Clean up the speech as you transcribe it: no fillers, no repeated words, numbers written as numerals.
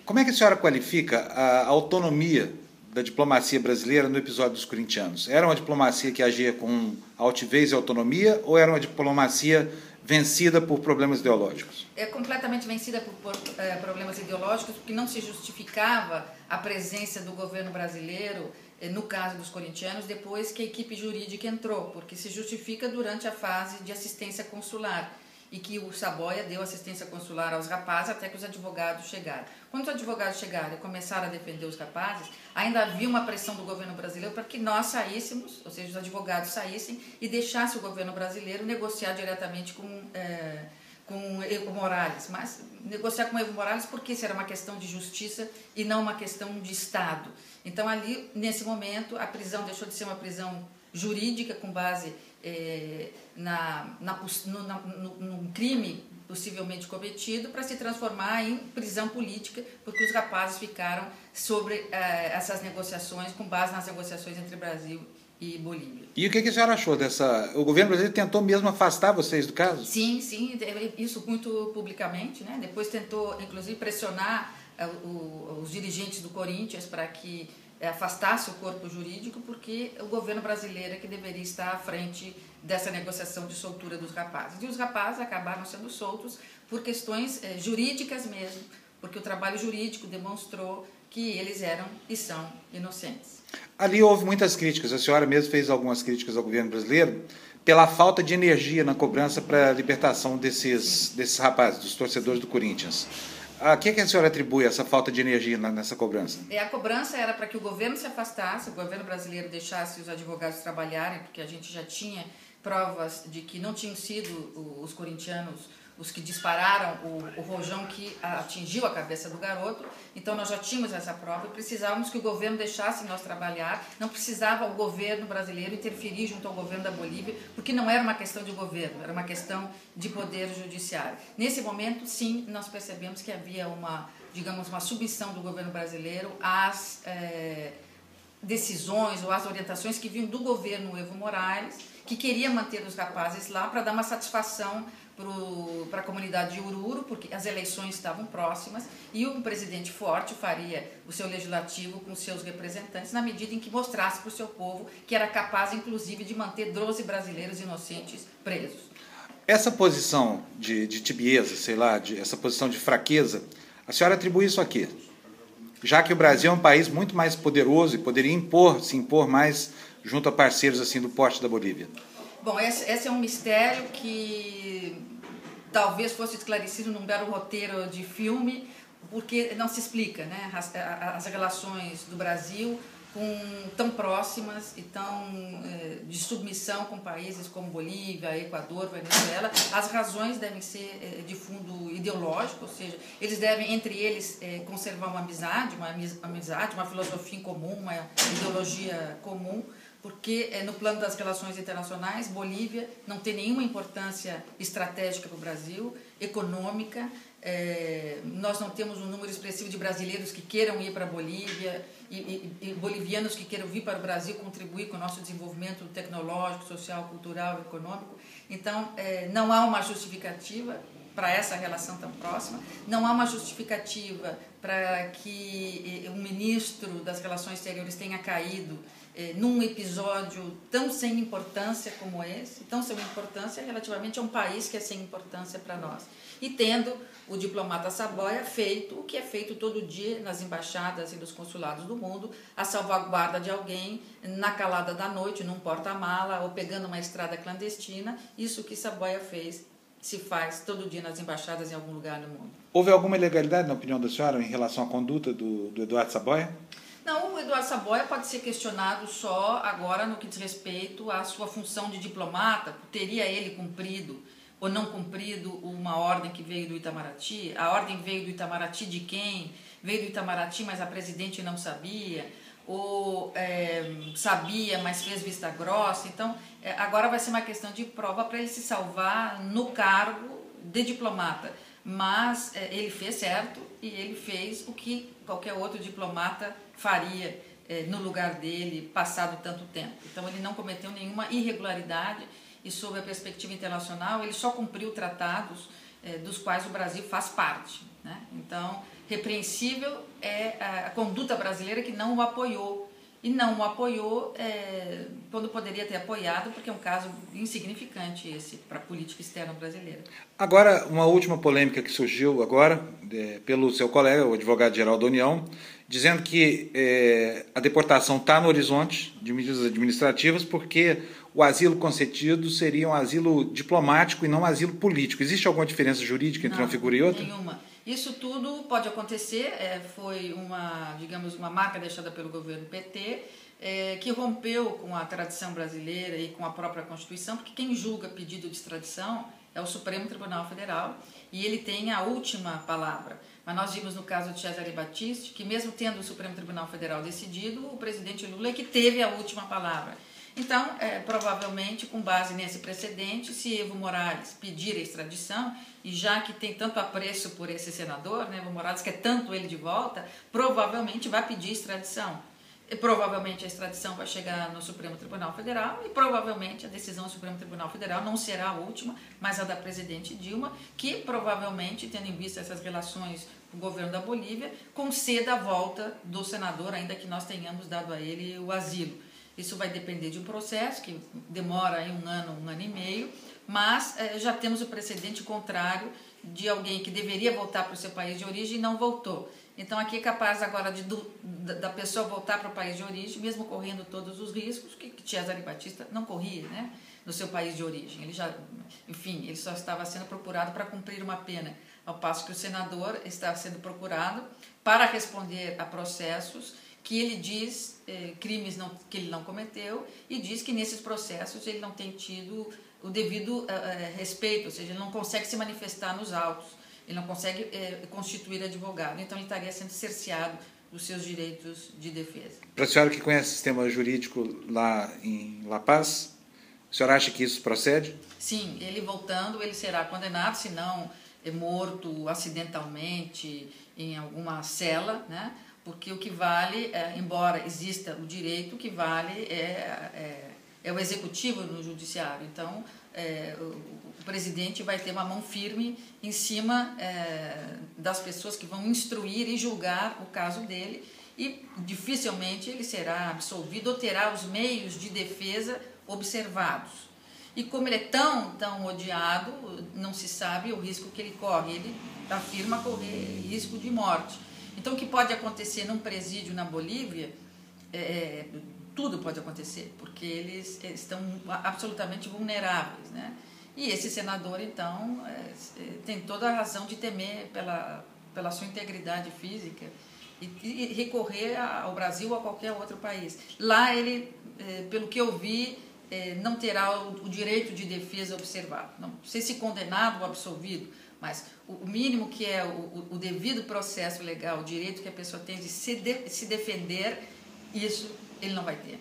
Como é que a senhora qualifica a autonomia da diplomacia brasileira no episódio dos corintianos? Era uma diplomacia que agia com altivez e autonomia ou era uma diplomacia vencida por problemas ideológicos? É completamente vencida por problemas ideológicos, porque não se justificava a presença do governo brasileiro, no caso dos corintianos, depois que a equipe jurídica entrou, porque se justifica durante a fase de assistência consular, e que o Saboia deu assistência consular aos rapazes até que os advogados chegaram. Quando os advogados chegaram e começaram a defender os rapazes, ainda havia uma pressão do governo brasileiro para que nós saíssemos, ou seja, os advogados saíssem e deixassem o governo brasileiro negociar diretamente com Evo Morales. Mas negociar com Evo Morales porque isso era uma questão de justiça e não uma questão de Estado. Então ali, nesse momento, a prisão deixou de ser uma prisão jurídica com base num crime possivelmente cometido para se transformar em prisão política, porque os rapazes ficaram sobre essas negociações, com base nas negociações entre Brasil e Bolívia. E o que a senhora achou dessa... O governo brasileiro tentou mesmo afastar vocês do caso? Sim, isso muito publicamente, né? Depois tentou, inclusive, pressionar os dirigentes do Corinthians para que afastasse o corpo jurídico, porque o governo brasileiro é que deveria estar à frente dessa negociação de soltura dos rapazes. E os rapazes acabaram sendo soltos por questões jurídicas mesmo, porque o trabalho jurídico demonstrou que eles eram e são inocentes. Ali houve muitas críticas, a senhora mesmo fez algumas críticas ao governo brasileiro pela falta de energia na cobrança para a libertação desses rapazes, dos torcedores do Corinthians. A que a senhora atribui essa falta de energia nessa cobrança? A cobrança era para que o governo se afastasse, o governo brasileiro deixasse os advogados trabalharem, porque a gente já tinha provas de que não tinham sido os corintianos os que dispararam o rojão que atingiu a cabeça do garoto. Então nós já tínhamos essa prova e precisávamos que o governo deixasse nós trabalhar. Não precisava o governo brasileiro interferir junto ao governo da Bolívia, porque não era uma questão de governo, era uma questão de poder judiciário. Nesse momento, sim, nós percebemos que havia uma submissão do governo brasileiro às decisões ou às orientações que vinham do governo Evo Morales, que queria manter os rapazes lá para dar uma satisfação para a comunidade de Oruro, porque as eleições estavam próximas e um presidente forte faria o seu legislativo com seus representantes na medida em que mostrasse para o seu povo que era capaz, inclusive, de manter 12 brasileiros inocentes presos. Essa posição de tibieza, sei lá, essa posição de fraqueza, a senhora atribui isso a quê? Já que o Brasil é um país muito mais poderoso e poderia se impor mais junto a parceiros assim do porte da Bolívia. Bom, esse é um mistério que talvez fosse esclarecido num belo roteiro de filme, porque não se explica, né? As relações do Brasil tão próximas e tão de submissão com países como Bolívia, Equador, Venezuela. As razões devem ser de fundo ideológico, ou seja, eles devem, entre eles, conservar uma amizade, uma filosofia em comum, uma ideologia comum, porque no plano das relações internacionais, Bolívia não tem nenhuma importância estratégica para o Brasil, econômica. Nós não temos um número expressivo de brasileiros que queiram ir para a Bolívia e bolivianos que queiram vir para o Brasil contribuir com o nosso desenvolvimento tecnológico, social, cultural, econômico. Então, não há uma justificativa para essa relação tão próxima, não há uma justificativa para que o ministro das Relações Exteriores tenha caído num episódio tão sem importância como esse, tão sem importância relativamente a um país que é sem importância para nós. E tendo o diplomata Saboia feito o que é feito todo dia nas embaixadas e nos consulados do mundo, a salvaguarda de alguém na calada da noite, num porta-mala ou pegando uma estrada clandestina, isso que Saboia fez se faz todo dia nas embaixadas em algum lugar do mundo. Houve alguma ilegalidade, na opinião da senhora, em relação à conduta do Eduardo Saboia? Não, o Eduardo Saboia pode ser questionado só agora no que diz respeito à sua função de diplomata. Teria ele cumprido ou não cumprido uma ordem que veio do Itamaraty? A ordem veio do Itamaraty de quem? Veio do Itamaraty, mas a presidente não sabia? Ou sabia, mas fez vista grossa? Então, agora vai ser uma questão de prova para ele se salvar no cargo de diplomata. Mas ele fez certo e ele fez o que qualquer outro diplomata faria no lugar dele, passado tanto tempo. Então, ele não cometeu nenhuma irregularidade e, sob a perspectiva internacional, ele só cumpriu tratados dos quais o Brasil faz parte, né? Então, repreensível é a conduta brasileira que não o apoiou. E não o apoiou quando poderia ter apoiado, porque é um caso insignificante esse para a política externa brasileira. Agora, uma última polêmica que surgiu agora pelo seu colega, o advogado-geral da União, dizendo que a deportação está no horizonte de medidas administrativas porque o asilo concedido seria um asilo diplomático e não um asilo político. Existe alguma diferença jurídica entre uma figura e outra? Nenhuma. Isso tudo pode acontecer, foi digamos, uma marca deixada pelo governo PT, que rompeu com a tradição brasileira e com a própria Constituição, porque quem julga pedido de extradição é o Supremo Tribunal Federal e ele tem a última palavra. Mas nós vimos no caso de Cesare Battisti que mesmo tendo o Supremo Tribunal Federal decidido, o presidente Lula é que teve a última palavra. Então, provavelmente, com base nesse precedente, se Evo Morales pedir a extradição, e já que tem tanto apreço por esse senador, né, Evo Morales quer tanto ele de volta, provavelmente vai pedir extradição. E provavelmente a extradição vai chegar no Supremo Tribunal Federal e provavelmente a decisão do Supremo Tribunal Federal não será a última, mas a da presidente Dilma, que provavelmente, tendo em vista essas relações com o governo da Bolívia, conceda a volta do senador, ainda que nós tenhamos dado a ele o asilo. Isso vai depender de um processo que demora aí um ano e meio, mas já temos o precedente contrário de alguém que deveria voltar para o seu país de origem e não voltou. Então aqui é capaz agora da pessoa voltar para o país de origem, mesmo correndo todos os riscos que Cesare Battisti não corria, né, no seu país de origem. Ele só estava sendo procurado para cumprir uma pena, ao passo que o senador está sendo procurado para responder a processos que ele diz crimes que ele não cometeu e diz que nesses processos ele não tem tido o devido respeito, ou seja, ele não consegue se manifestar nos autos, ele não consegue constituir advogado, então ele estaria sendo cerceado dos seus direitos de defesa. Para a senhora que conhece o sistema jurídico lá em La Paz, a senhora acha que isso procede? Sim, ele voltando, ele será condenado, se não morto acidentalmente em alguma cela, né? Porque o que vale, embora exista o direito, o que vale é o executivo no judiciário. Então, o presidente vai ter uma mão firme em cima das pessoas que vão instruir e julgar o caso dele e dificilmente ele será absolvido ou terá os meios de defesa observados. E como ele é tão odiado, não se sabe o risco que ele corre. Ele afirma correr risco de morte. Então, o que pode acontecer num presídio na Bolívia, tudo pode acontecer, porque eles estão absolutamente vulneráveis, né? E esse senador, então, tem toda a razão de temer pela sua integridade física e recorrer ao Brasil ou a qualquer outro país. Lá ele, pelo que eu vi, não terá o direito de defesa observado. Não sei se condenado ou absolvido, mas o mínimo que é o devido processo legal, o direito que a pessoa tem de se defender, isso ele não vai ter.